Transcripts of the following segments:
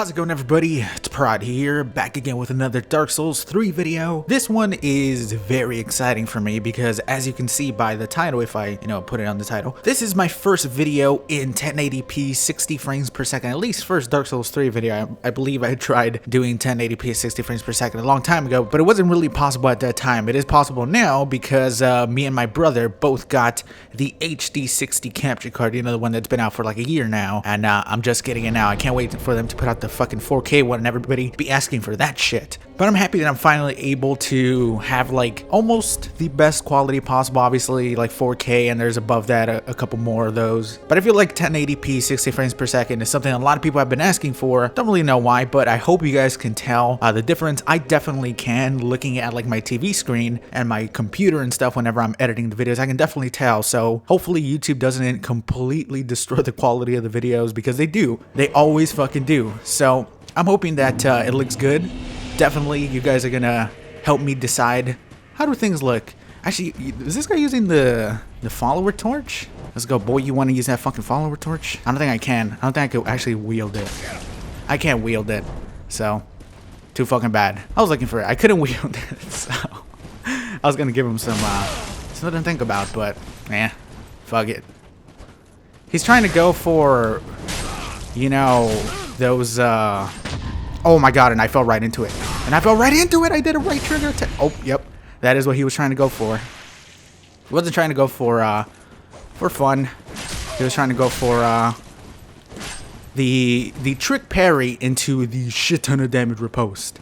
How's it going, everybody? It's Prod here, back again with another Dark Souls 3 video. This one is very exciting for me because, as you can see by the title, if I, put it on the title, this is my first video in 1080p 60 frames per second, at least first Dark Souls 3 video. I believe I had tried doing 1080p 60 frames per second a long time ago, but it wasn't really possible at that time. It is possible now because me and my brother both got the HD 60 capture card, the one that's been out for like a year now, and I'm just getting it now. I can't wait for them to put out the fucking 4K one and everybody be asking for that shit. But I'm happy that I'm finally able to have like almost the best quality possible. Obviously like 4K, and there's above that a couple more of those. But I feel like 1080p 60 frames per second is something a lot of people have been asking for. Don't really know why, but I hope you guys can tell the difference. I definitely can, looking at like my TV screen and my computer and stuff whenever I'm editing the videos. I can definitely tell. So hopefully YouTube doesn't completely destroy the quality of the videos, because they do. They always fucking do. So I'm hoping that it looks good. Definitely, you guys are gonna help me decide how do things look. Actually, is this guy using the follower torch? Let's go, boy. You want to use that fucking follower torch? I don't think I can. I don't think I could actually wield it. I can't wield it, so too fucking bad. I was looking for it. I couldn't wield it, so I was gonna give him something to think about, but fuck it. He's trying to go for, those oh my god, and I fell right into it. I did a right trigger attack. Oh, yep. That is what he was trying to go for. He wasn't trying to go for fun. He was trying to go for the trick parry into the shit ton of damage riposte.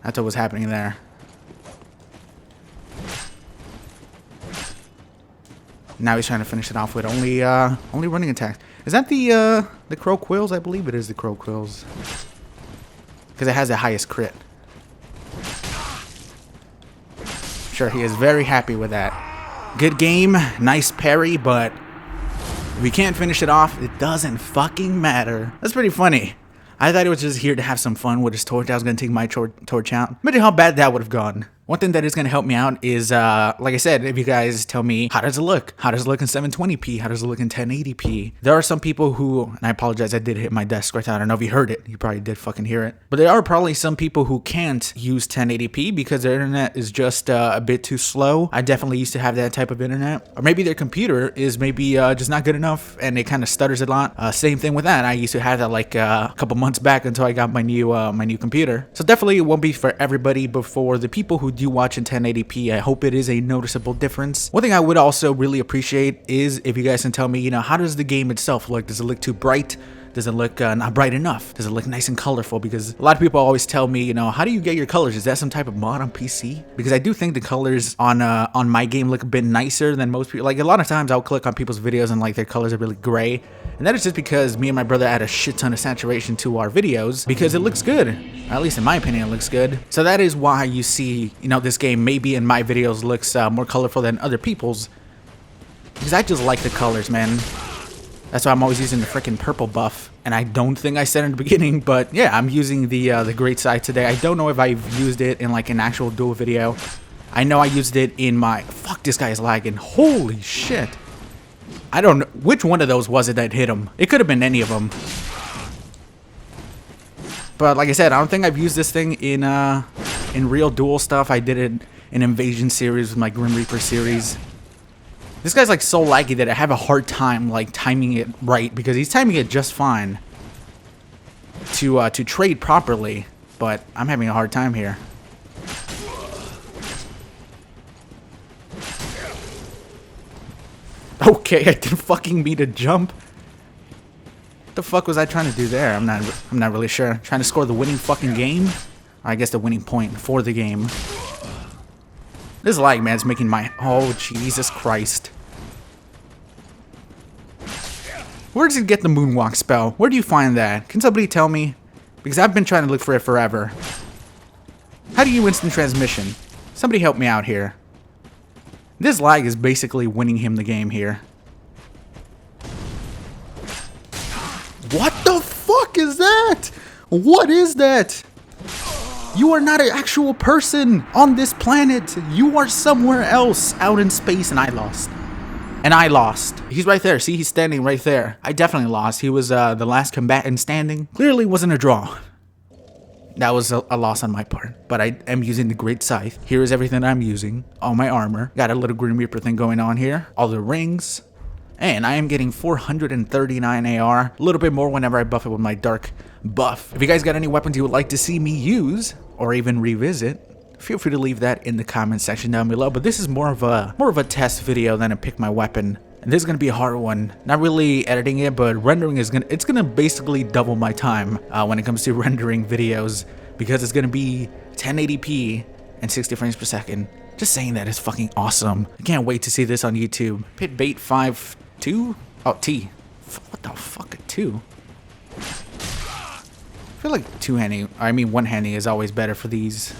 That's what was happening there. Now he's trying to finish it off with only running attacks. Is that the crow quills? I believe it is the crow quills, because it has the highest crit. Sure, he is very happy with that. Good game, nice parry, but if we can't finish it off, it doesn't fucking matter. That's pretty funny. I thought he was just here to have some fun with his torch. I was going to take my torch out. Imagine how bad that would have gone. One thing that is going to help me out is, like I said, if you guys tell me, how does it look? How does it look in 720p? How does it look in 1080p? There are some people who, and I apologize, I did hit my desk right now. I don't know if you heard it. You probably did fucking hear it. But there are probably some people who can't use 1080p because their internet is just a bit too slow. I definitely used to have that type of internet. Or maybe their computer is maybe just not good enough and it kind of stutters a lot. Same thing with that. I used to have that like a couple months back until I got my new computer. So definitely it won't be for everybody, but for the people who do watch in 1080p, I hope it is a noticeable difference. One thing I would also really appreciate is if you guys can tell me, how does the game itself look? Does it look too bright? Does it look not bright enough? Does it look nice and colorful? Because a lot of people always tell me, how do you get your colors? Is that some type of mod on PC? Because I do think the colors on my game look a bit nicer than most people. Like, a lot of times I'll click on people's videos and like their colors are really gray. And that is just because me and my brother add a shit ton of saturation to our videos because it looks good. At least in my opinion, it looks good. So that is why you see, this game maybe in my videos looks more colorful than other people's. Because I just like the colors, man. That's why I'm always using the freaking purple buff. And I don't think I said in the beginning, but yeah, I'm using the great Scythe today. I don't know if I've used it in like an actual dual video. I know I used it in my... Fuck, this guy is lagging. Holy shit. I don't know. Which one of those was it that hit him? It could have been any of them. But like I said, I don't think I've used this thing in real dual stuff. I did it in Invasion series with my Grim Reaper series. This guy's like so laggy that I have a hard time like timing it right, because he's timing it just fine to trade properly, but I'm having a hard time here. Okay, I didn't fucking mean to jump. What the fuck was I trying to do there? I'm not really sure. Trying to score the winning fucking game? Or I guess the winning point for the game. This lag, man, is making my... Oh, Jesus Christ. Where does it get the moonwalk spell? Where do you find that? Can somebody tell me? Because I've been trying to look for it forever. How do you instant transmission? Somebody help me out here. This lag is basically winning him the game here. What the fuck is that? What is that? You are not an actual person on this planet. You are somewhere else out in space, and I lost. And I lost. He's right there. See, he's standing right there. I definitely lost. He was the last combatant standing. Clearly wasn't a draw. That was a loss on my part, but I am using the Great Scythe. Here is everything I'm using. All my armor. Got a little Grim Reaper thing going on here. All the rings. And I am getting 439 AR. A little bit more whenever I buff it with my dark buff. If you guys got any weapons you would like to see me use, or even revisit, feel free to leave that in the comment section down below. But this is more of a test video than a pick my weapon. And this is gonna be a hard one. Not really editing it, but rendering is it's gonna basically double my time when it comes to rendering videos, because it's gonna be 1080p and 60 frames per second. Just saying that is fucking awesome. I can't wait to see this on YouTube. Pit bait 5-2? Oh, T. What the fuck, a 2? I feel like one-handing is always better for these.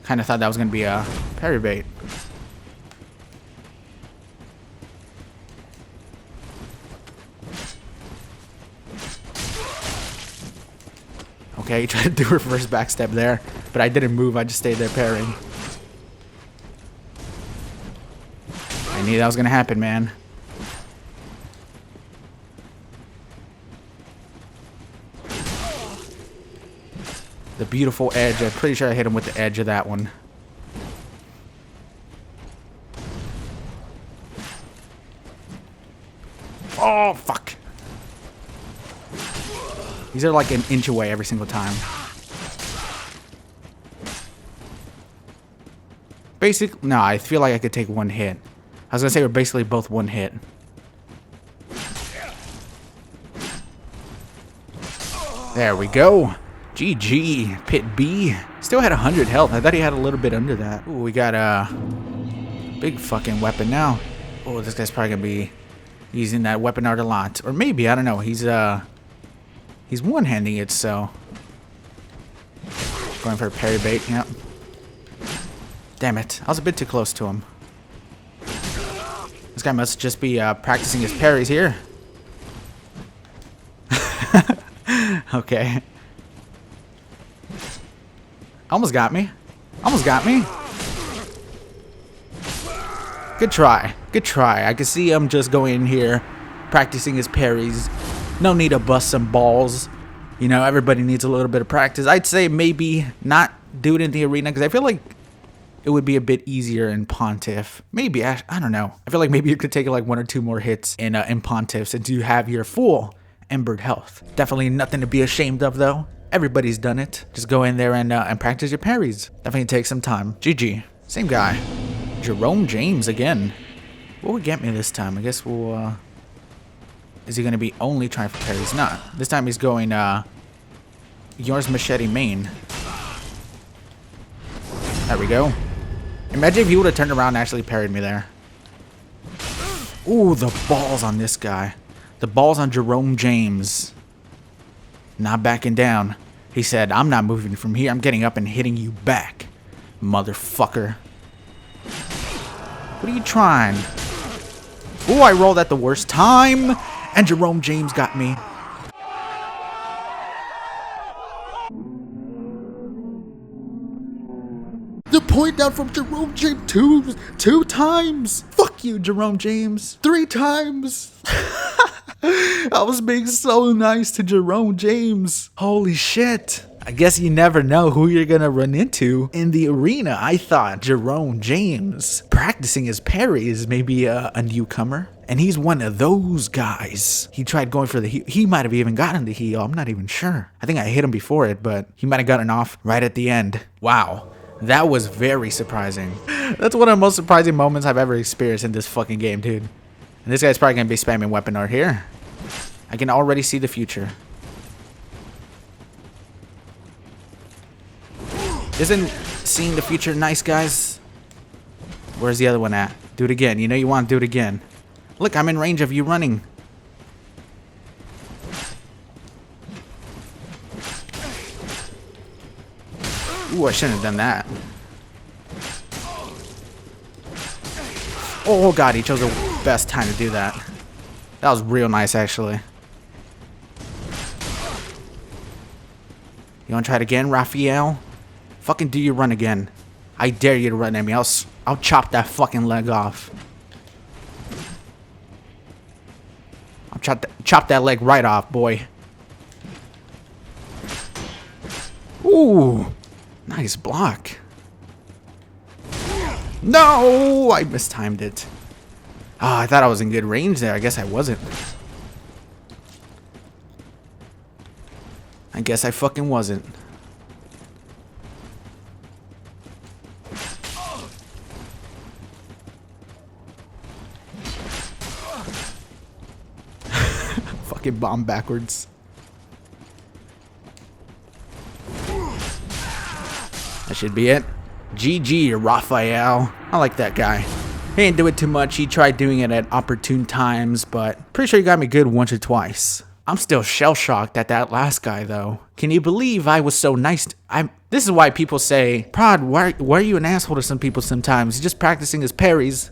Kind of thought that was going to be a parry bait. Okay, he tried to do reverse backstep there, but I didn't move. I just stayed there parrying. I knew that was going to happen, man. The beautiful edge. I'm pretty sure I hit him with the edge of that one. Oh, fuck. These are like an inch away every single time. No, I feel like I could take one hit. I was gonna say we're basically both one hit. There we go. GG. Pit B. Still had 100 health. I thought he had a little bit under that. Ooh, we got a big fucking weapon now. Oh, this guy's probably gonna be using that weapon art a lot. Or maybe, I don't know. He's one-handing it, so. Going for a parry bait, yep. Damn it. I was a bit too close to him. This guy must just be practicing his parries here. Okay. Almost got me. Almost got me. Good try. Good try. I can see him just going in here, practicing his parries. No need to bust some balls. You know, everybody needs a little bit of practice. I'd say maybe not do it in the arena, because I feel like it would be a bit easier in Pontiff. Maybe, I don't know. I feel like maybe you could take like 1 or 2 more hits in Pontiff since you have your full embered health. Definitely nothing to be ashamed of, though. Everybody's done it. Just go in there and practice your parries. Definitely take some time. GG. Same guy. Jerome James again. What would get me this time? I guess we'll... Is he going to be only trying for parries? Not. This time he's going yours machete main. There we go. Imagine if he would have turned around and actually parried me there. Ooh, the balls on this guy. The balls on Jerome James. Not backing down. He said, I'm not moving from here. I'm getting up and hitting you back, motherfucker. What are you trying? Ooh, I rolled at the worst time. And Jerome James got me. The point down from Jerome James two times. Fuck you, Jerome James. 3 times. I was being so nice to Jerome James. Holy shit. I guess you never know who you're gonna run into in the arena. I thought Jerome James practicing his parries, maybe a newcomer. And he's one of those guys. He tried going for the heel. He might have even gotten the heel. I'm not even sure. I think I hit him before it, but he might have gotten off right at the end. Wow. That was very surprising. That's one of the most surprising moments I've ever experienced in this fucking game, dude. And this guy's probably gonna be spamming weapon art here. I can already see the future. Isn't seeing the future nice, guys? Where's the other one at? Do it again. You know you want to do it again. Look, I'm in range of you running. Ooh, I shouldn't have done that. Oh god, he chose the best time to do that. That was real nice, actually. You wanna try it again, Raphael? Fucking do your run again. I dare you to run at me. I'll chop that fucking leg off. Chop that leg right off, boy. Ooh, nice block. No, I mistimed it. Ah, I thought I was in good range there. I guess I wasn't. I guess I fucking wasn't. Fucking bomb backwards. That should be it. GG, Raphael. I like that guy. He didn't do it too much. He tried doing it at opportune times, but pretty sure he got me good once or twice. I'm still shell-shocked at that last guy, though. Can you believe I was so nice? This is why people say, Prod, why are you an asshole to some people sometimes? He's just practicing his parries,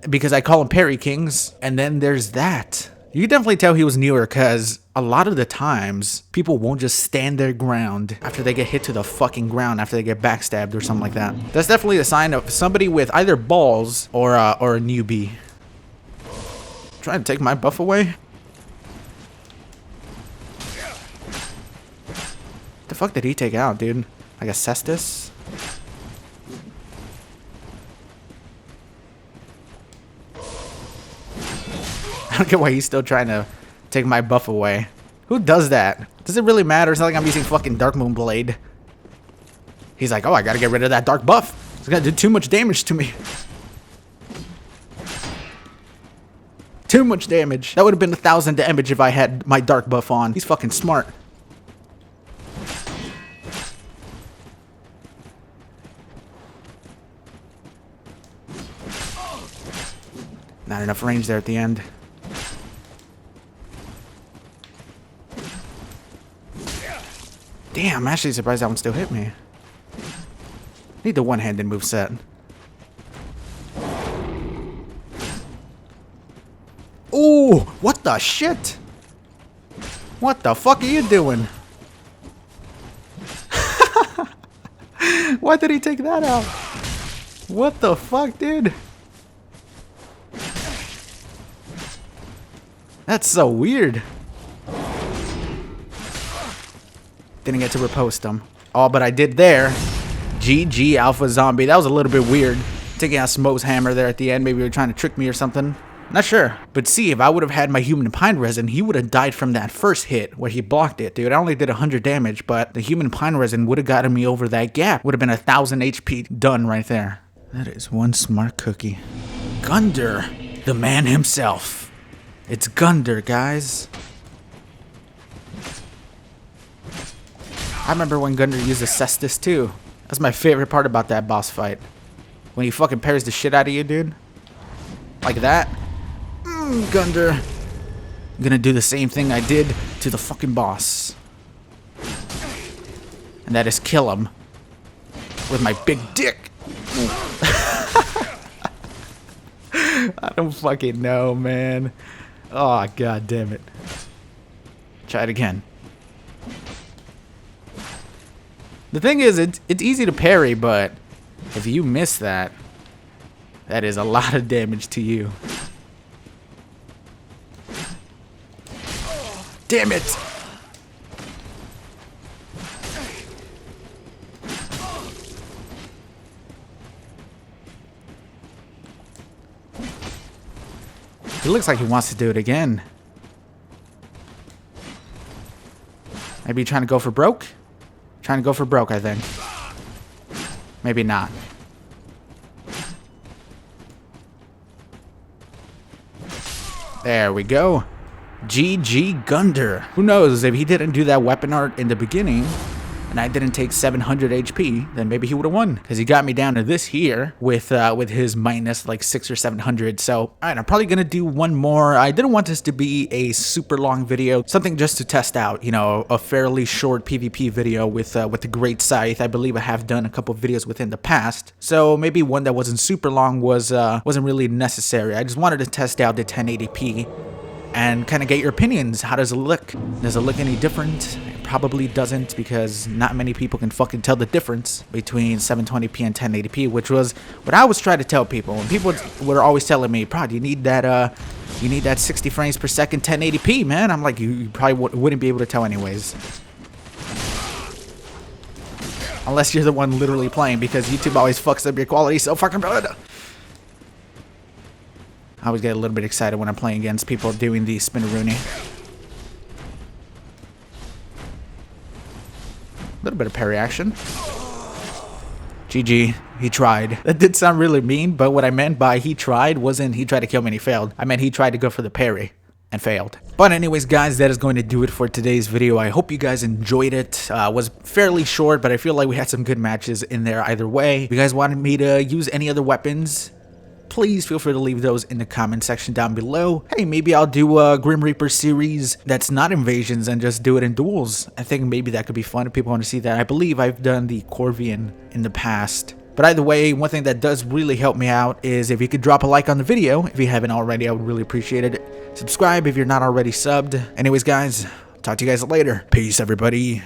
because I call them parry kings. And then there's that. You can definitely tell he was newer, because a lot of the times, people won't just stand their ground after they get hit to the fucking ground, after they get backstabbed or something like that. That's definitely a sign of somebody with either balls or a newbie. Trying to take my buff away? The fuck did he take out, dude? Like a cestus? I don't get why he's still trying to take my buff away. Who does that? Does it really matter? It's not like I'm using fucking Dark Moon Blade. He's like, oh, I gotta get rid of that dark buff. It's gonna do too much damage to me. Too much damage. That would have been 1,000 damage if I had my dark buff on. He's fucking smart. Not enough range there at the end. Damn, I'm actually surprised that one still hit me. Need the one-handed moveset. Ooh, what the shit? What the fuck are you doing? Why did he take that out? What the fuck, dude? That's so weird. Didn't get to riposte him. Oh, but I did there. GG Alpha Zombie. That was a little bit weird. Taking out Smoke's hammer there at the end. Maybe they were trying to trick me or something. Not sure. But see, if I would have had my Human Pine Resin, he would have died from that first hit where he blocked it, dude. I only did 100 damage, but the Human Pine Resin would have gotten me over that gap. Would have been 1,000 HP done right there. That is one smart cookie. Gunder, the man himself. It's Gunder, guys. I remember when Gunder used the cestus too. That's my favorite part about that boss fight. When he fucking parries the shit out of you, dude. Like that. Gunder. I'm gonna do the same thing I did to the fucking boss. And that is kill him. With my big dick. I don't fucking know, man. Oh, god damn it. Try it again. The thing is, it's easy to parry, but if you miss that, that is a lot of damage to you. Damn it! It looks like he wants to do it again. Maybe trying to go for broke? Trying to go for broke, I think. Maybe not. There we go. GG Gunder. Who knows, if he didn't do that weapon art in the beginning, and I didn't take 700 HP, then maybe he would have won. Because he got me down to this here with his minus like 600 or 700. So, alright, I'm probably going to do one more. I didn't want this to be a super long video. Something just to test out, you know, a fairly short PvP video with the Great Scythe. I believe I have done a couple videos within the past. So maybe one that wasn't super long wasn't really necessary. I just wanted to test out the 1080p. And kind of get your opinions. How does it look? Does it look any different? It probably doesn't, because not many people can fucking tell the difference between 720p and 1080p, which was what I was trying to tell people. And people were always telling me, Prod, you need that You need that 60 frames per second 1080p, man. I'm like, you probably wouldn't be able to tell anyways. Unless you're the one literally playing, because YouTube always fucks up your quality so fucking bad. I always get a little bit excited when I'm playing against people doing the spinneroonie. A little bit of parry action. GG. He tried. That did sound really mean, but what I meant by he tried wasn't he tried to kill me and he failed. I meant he tried to go for the parry and failed. But anyways, guys, that is going to do it for today's video. I hope you guys enjoyed it. It was fairly short, but I feel like we had some good matches in there either way. If you guys wanted me to use any other weapons, please feel free to leave those in the comment section down below. Hey, maybe I'll do a Grim Reaper series that's not invasions and just do it in duels. I think maybe that could be fun if people want to see that. I believe I've done the Corvian in the past. But either way, one thing that does really help me out is if you could drop a like on the video. If you haven't already, I would really appreciate it. Subscribe if you're not already subbed. Anyways, guys, talk to you guys later. Peace, everybody.